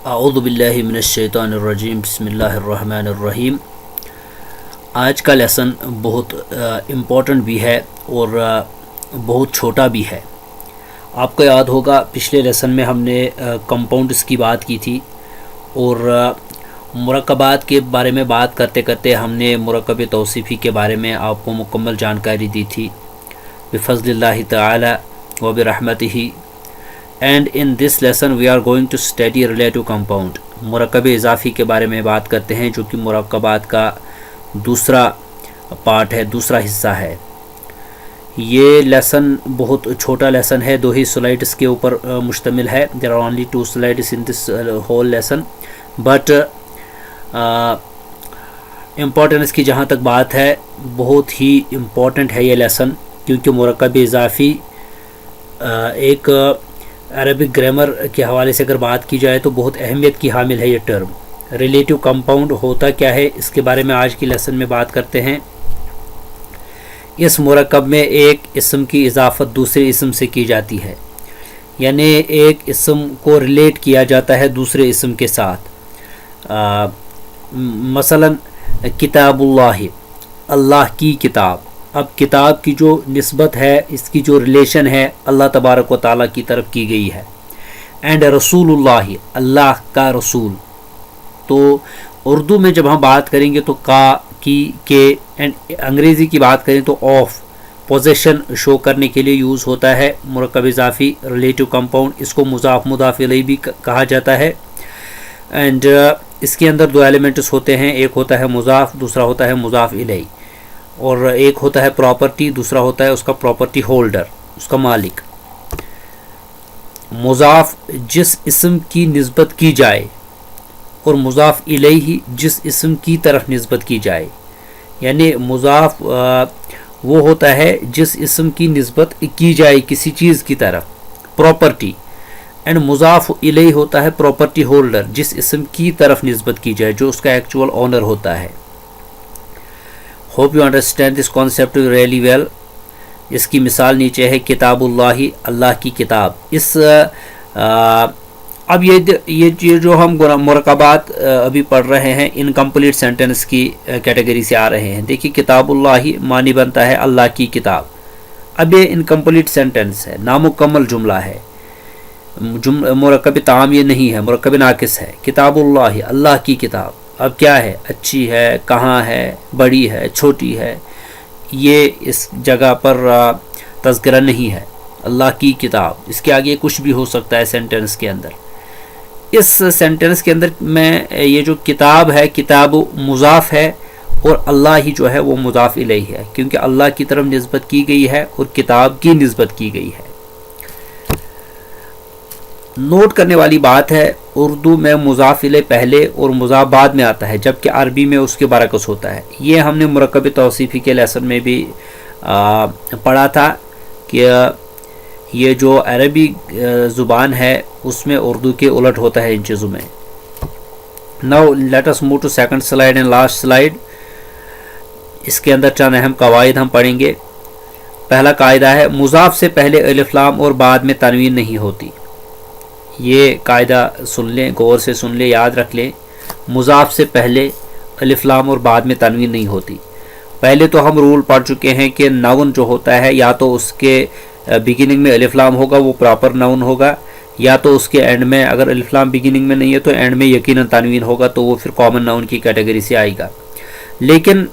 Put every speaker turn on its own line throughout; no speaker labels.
اعوذ باللہ من الشیطان الرجیم بسم اللہ الرحمن الرحیم۔ آج کا لیسن بہت امپورٹنٹ بھی ہے اور بہت چھوٹا بھی ہے۔ آپ کو یاد ہوگا پچھلے لیسن میں ہم نے کمپاؤنڈز کی بات کی تھی اور مرکبات کے بارے میں بات کرتے کرتے ہم نے مرکب توصیفی کے بارے میں آپ کو مکمل جانکاری دی تھی بفضل اللہ تعالی و برحمتہ۔ And in this lesson we are going to study relative compound. مرکب اضافی کے بارے میں بات کرتے ہیں جو کہ مرکبات کا دوسرا پارٹ ہے، دوسرا حصہ ہے۔ یہ لیسن بہت چھوٹا لیسن ہے، 2 ہی سلائڈس کے اوپر مشتمل ہے۔ There are only 2 slides in this whole lesson, but importance کی جہاں تک بات ہے بہت ہی امپورٹنٹ ہے یہ لیسن، کیونکہ مرکب اضافی ایک عربک گرامر کے حوالے سے اگر بات کی جائے تو بہت اہمیت کی حامل ہے۔ یہ ٹرم ریلیٹو کمپاؤنڈ ہوتا کیا ہے اس کے بارے میں آج کی لیسن میں بات کرتے ہیں۔ اس مرکب میں ایک اسم کی اضافت دوسرے اسم سے کی جاتی ہے، یعنی ایک اسم کو ریلیٹ کیا جاتا ہے دوسرے اسم کے ساتھ۔ مثلا کتاب اللہ، اللہ کی کتاب۔ اب کتاب کی جو نسبت ہے، اس کی جو ریلیشن ہے اللہ تبارک و تعالیٰ کی طرف کی گئی ہے۔ اینڈ رسول اللہ، اللہ کا رسول۔ تو اردو میں جب ہم بات کریں گے تو کا، کی، کے، اینڈ انگریزی کی بات کریں تو آف، پوزیشن شو کرنے کے لیے یوز ہوتا ہے مرکب اضافی ریلیٹو کمپاؤنڈ۔ اس کو مضاف مضاف الیہ بھی کہا جاتا ہے۔ اینڈ اس کے اندر 2 ایلیمنٹس ہوتے ہیں، ایک ہوتا ہے مضاف، دوسرا ہوتا ہے مضاف الیہ، اور ایک ہوتا ہے پراپرٹی، دوسرا ہوتا ہے اس کا پراپرٹی ہولڈر، اس کا مالک۔ مضاف جس اسم کی نسبت کی جائے اور مضاف الیہ جس اسم کی طرف نسبت کی جائے، یعنی مضاف وہ ہوتا ہے جس اسم کی نسبت کی جائے کسی چیز کی طرف، پراپرٹی۔ اینڈ مضاف الیہ ہوتا ہے پراپرٹی ہولڈر، جس اسم کی طرف نسبت کی جائے، جو اس کا ایکچوئل اونر ہوتا ہے۔ Hope you understand this concept really well. اس کی مثال نیچے ہے، کتاب اللہ، اللہ کی کتاب۔ اب یہ جو ہم مرکبات ابھی پڑھ رہے ہیں انکمپلیٹ سینٹنس کی کیٹیگری سے آ رہے ہیں۔ دیکھیے کتاب اللہ معنی بنتا ہے اللہ کی کتاب۔ اب یہ انکمپلیٹ سینٹنس ہے، نامکمل جملہ ہے، مرکب تام یہ نہیں ہے، مرکب ناقص ہے۔ کتاب اللہ، اللہ کی کتاب۔ اب کیا ہے؟ اچھی ہے، کہاں ہے، بڑی ہے، چھوٹی ہے، یہ اس جگہ پر تذکرہ نہیں ہے۔ اللہ کی کتاب، اس کے آگے کچھ بھی ہو سکتا ہے سینٹنس کے اندر۔ اس سینٹنس کے اندر میں یہ جو کتاب ہے، کتاب مضاف ہے اور اللہ ہی جو ہے وہ مضاف الیہ ہے، کیونکہ اللہ کی طرف نسبت کی گئی ہے اور کتاب کی نسبت کی گئی ہے۔ نوٹ کرنے والی بات ہے، اردو میں مضاف الیہ پہلے اور مضاف بعد میں آتا ہے، جبکہ عربی میں اس کے برعکس ہوتا ہے۔ یہ ہم نے مرکب توصیفی کے لیسن میں بھی پڑھا تھا کہ یہ جو عربی زبان ہے اس میں اردو کے الٹ ہوتا ہے ان چیزوں میں۔ Now let us move to second slide and last slide. اس کے اندر چند اہم قواعد ہم پڑھیں گے۔ پہلا قاعدہ ہے، مضاف سے پہلے الف لام اور بعد میں تنوین نہیں ہوتی۔ یہ قاعدہ سن لیں، غور سے سن لیں، یاد رکھ لیں۔ مضاف سے پہلے الف لام اور بعد میں تنوین نہیں ہوتی۔ پہلے تو ہم رول پڑھ چکے ہیں کہ ناؤن جو ہوتا ہے یا تو اس کے بگننگ میں الف لام ہوگا، وہ پراپر ناؤن ہوگا، یا تو اس کے اینڈ میں اگر الف لام بگننگ میں نہیں ہے تو اینڈ میں یقیناً تنوین ہوگا، تو وہ پھر کامن ناؤن کی کیٹیگری سے آئے گا۔ لیکن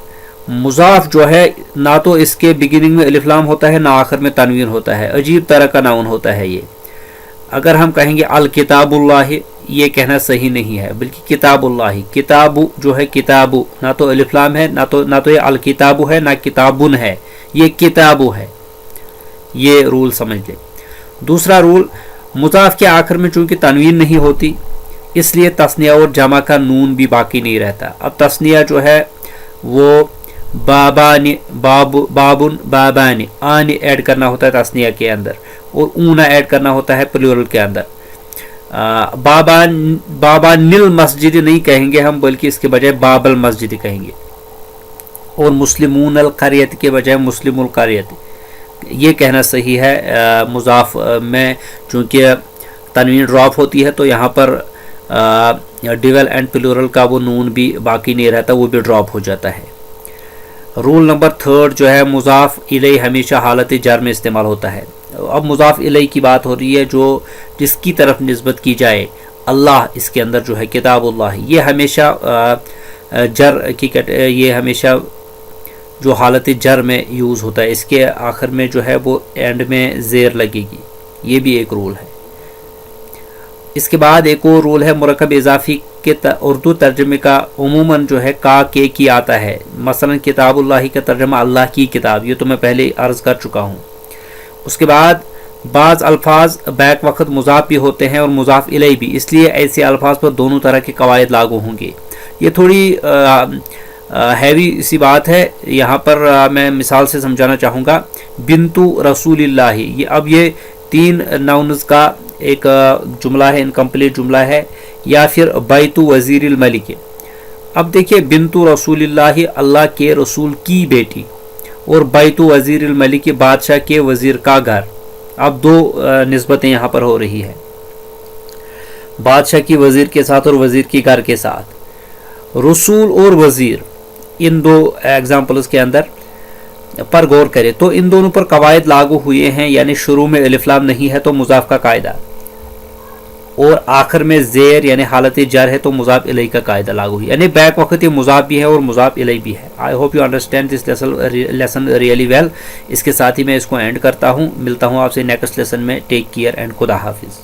مضاف جو ہے نہ تو اس کے بگننگ میں الف لام ہوتا ہے نہ آخر میں تنوین ہوتا ہے، عجیب طرح کا ناؤن ہوتا ہے یہ۔ اگر ہم کہیں گے الکتاب اللہ، یہ کہنا صحیح نہیں ہے، بلکہ کتاب اللہ۔ کتاب جو ہے کتاب، نہ تو الف لام ہے نہ تو یہ الکتاب ہے نہ کتابن ہے، یہ کتاب ہے۔ یہ رول سمجھ لیں۔ دوسرا رول، مضاف کے آخر میں چونکہ تنوین نہیں ہوتی اس لیے تثنیہ اور جمع کا نون بھی باقی نہیں رہتا۔ اب تثنیہ جو ہے وہ بابان، بابن، بابان، آن ایڈ کرنا ہوتا ہے تثنیہ کے اندر، اور اونا ایڈ کرنا ہوتا ہے پلورل کے اندر۔ بابا نل مسجد نہیں کہیں گے ہم، بلکہ اس کے بجائے باب المسجد کہیں گے، اور مسلمون القریت کے بجائے مسلم القریت، یہ کہنا صحیح ہے۔ مضاف میں چونکہ تنوین ڈراپ ہوتی ہے تو یہاں پر ڈیول اینڈ پلورل کا وہ نون بھی باقی نہیں رہتا, وہ بھی ڈراپ ہو جاتا ہے. رول نمبر 3 جو ہے مضاف الیہ ہمیشہ حالت جر میں استعمال ہوتا ہے. اب مضاف الیہ کی بات ہو رہی ہے, جو جس کی طرف نسبت کی جائے, اللہ اس کے اندر جو ہے کتاب اللہ, یہ ہمیشہ جر کی یہ ہمیشہ جو حالت جر میں یوز ہوتا ہے, اس کے آخر میں جو ہے وہ اینڈ میں زیر لگے گی, یہ بھی ایک رول ہے. اس کے بعد ایک اور رول ہے مرکب اضافی کے اردو ترجمے کا عموماً جو ہے کا کے کی آتا ہے. مثلا کتاب اللہ کا ترجمہ اللہ کی کتاب, یہ تو میں پہلے عرض کر چکا ہوں. اس کے بعد بعض الفاظ بیک وقت مضاف بھی ہوتے ہیں اور مضاف الیہ بھی, اس لیے ایسے الفاظ پر دونوں طرح کے قواعد لاگو ہوں گے. یہ تھوڑی ہیوی سی بات ہے, یہاں پر میں مثال سے سمجھانا چاہوں گا. بنتو رسول اللہ, اب یہ 3 ناؤنز کا ایک جملہ ہے, انکمپلیٹ جملہ ہے. یا پھر بیت وزیر الملک, اب دیکھیے بنتو رسول اللہ اللہ کے رسول کی بیٹی, اور بیت وزیر الملک بادشاہ کے وزیر کا گھر. اب 2 نسبتیں یہاں پر ہو رہی ہے, بادشاہ کی وزیر کے ساتھ اور وزیر کی گھر کے ساتھ. رسول اور وزیر ان 2 ایگزامپلز کے اندر پر غور کرے تو ان دونوں پر قواعد لاگو ہوئے ہیں, یعنی شروع میں الف لام نہیں ہے تو مضاف کا قاعدہ, اور آخر میں زیر یعنی حالت جر ہے تو مضاف الیہ کا قاعدہ لاگو ہے. یعنی بیک وقت یہ مضاف بھی ہے اور مضاف الیہ بھی ہے. I hope you understand this lesson really well. اس کے ساتھ ہی میں اس کو اینڈ کرتا ہوں, ملتا ہوں آپ سے نیکسٹ لیسن میں. ٹیک کیئر اینڈ خدا حافظ.